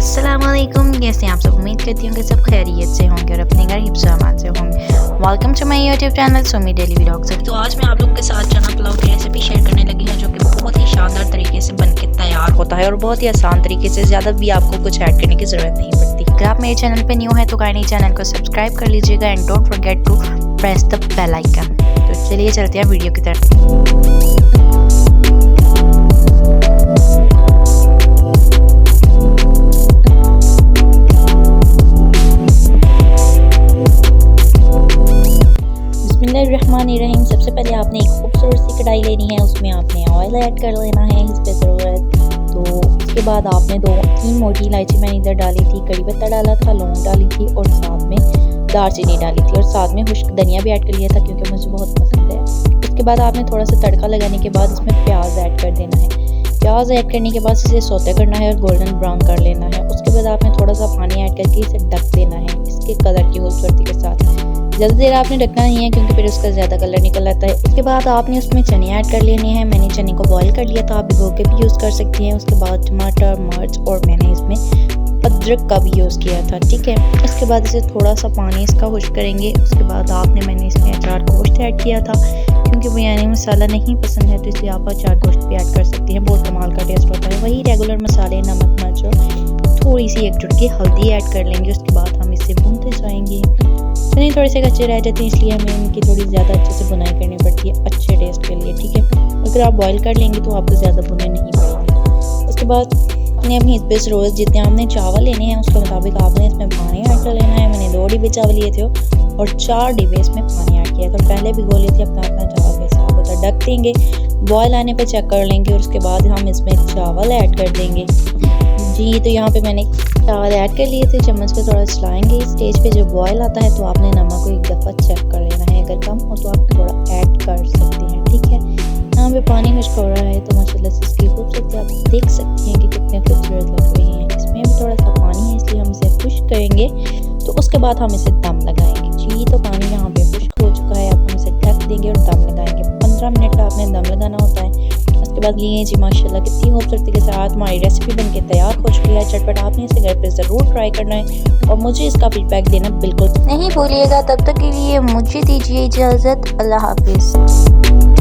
अस्सलाम वालेकुम, कैसे हैं आप सब। उम्मीद करती हूँ कि सब खैरियत से होंगे और अपने घर हिफ्ज़ व अमान से होंगे। Welcome to my YouTube channel Sumi daily vlogs. तो आज मैं आप लोगों के साथ चना पुलाव की रेसिपी शेयर करने लगी हूँ, जो कि बहुत ही शानदार तरीके से बनके तैयार होता है और बहुत ही आसान तरीके से, ज़्यादा भी आपको कुछ ऐड करने की ज़रूरत नहीं पड़ती। अगर आप मेरे चैनल पर न्यू है तो काइंडली चैनल को सब्सक्राइब कर लीजिएगा and don't forget to press the bell icon. तो चलिए चलते हैं वीडियो की तरफ। बिस्मिल्लाहिर्रहमानिर्रहीम। सबसे पहले आपने एक खूबसूरत सी कढ़ाई लेनी है, उसमें आपने ऑयल ऐड कर लेना है इस पे ज़रूरत। तो उसके बाद आपने 2-3 मोटी इलायची मैंने इधर डाली थी, कड़ी पत्ता डाला था, लौंग डाली थी और साथ में दालचीनी डाली थी और साथ में खुश्क धनिया भी ऐड कर लिया था क्योंकि मुझे बहुत पसंद है। उसके बाद आपने थोड़ा सा तड़का लगाने के बाद इसमें प्याज ऐड कर देना है। प्याज ऐड करने के बाद इसे सौते करना है और गोल्डन ब्राउन कर लेना है। उसके बाद आपने थोड़ा सा पानी ऐड करके इसे ढक देना है इसके कलर की खूबसूरती के साथ। ज़्यादा देर आपने ढकना नहीं है क्योंकि फिर उसका ज़्यादा कलर निकल आता है। उसके बाद आपने उसमें चने ऐड कर लेने हैं। मैंने चने को बॉईल कर लिया था, आप भिगो के भी यूज़ कर सकती हैं। उसके बाद टमाटर, मिर्च और मैंने इसमें अदरक का भी यूज़ किया था, ठीक है। उसके बाद इसे थोड़ा सा पानी इसका खुश्क करेंगे। उसके बाद मैंने इसमें अचार गोश्त ऐड किया था क्योंकि बिरयानी मसाला नहीं पसंद है तो इसलिए आप अचार गोश्त भी ऐड कर सकती हैं, बहुत कमाल का टेस्ट होता है। वही रेगुलर मसाले, नमक, मिर्च और थोड़ी सी एक चुटकी हल्दी ऐड कर लेंगे। उसके बाद हम इसे भूनते जाएंगे। चने थोड़े से कच्चे रह जाते हैं इसलिए हमें इनकी थोड़ी ज़्यादा अच्छे से बुनाई करनी पड़ती है अच्छे टेस्ट के लिए, ठीक है। अगर आप बॉईल कर लेंगे तो आपको ज़्यादा भुने नहीं पड़ेंगे। उसके बाद आपने अपनी इस पे ज़रूरत जितने आपने चावल लेने हैं उसके मुताबिक आपने इसमें पानी ऐड कर लेना है। मैंने 2 डिब्बे चावल लिए थे और 4 डिब्बे इसमें पानी ऐड किया था। पहले भिगो लिए थे अपना चावल के साथ होता है, ढक देंगे, बॉयल आने पे चेक कर लेंगे और उसके बाद हम इसमें चावल ऐड कर देंगे। जी, तो यहाँ पे मैंने चावल ऐड कर लिए थे, चम्मच पे थोड़ा चलाएंगे। इस स्टेज पे जब बॉयल आता है तो आपने नमक को एक दफ़ा चेक कर लेना है, अगर कम हो तो आप थोड़ा ऐड कर सकते हैं, ठीक है। यहाँ पे पानी खुश्क हो रहा है तो माशाल्लाह से इसकी खूबसूरती आप देख सकती हैं कि कितने खूबसूरत लग रही हैं। इसमें भी थोड़ा सा पानी है इसलिए हम इसे खुश्क करेंगे। तो उसके बाद हम इसे दम लगाएंगे। जी, तो पानी यहाँ पे खुश्क हो चुका है, अब हम इसे ढक देंगे और दम लगाएंगे। 15 मिनट का आपने दम लगाना होता है। उसके बाद लिए जी माशाल्लाह कितनी खूबसूरती के साथ हमारी रेसिपी बनके तैयार हो चुकी है। झटपट आपने इसे घर पे ज़रूर ट्राई करना है और मुझे इसका फीडबैक देना बिल्कुल नहीं भूलिएगा। तब तक के लिए मुझे दीजिए इजाज़त। अल्लाह हाफिज़।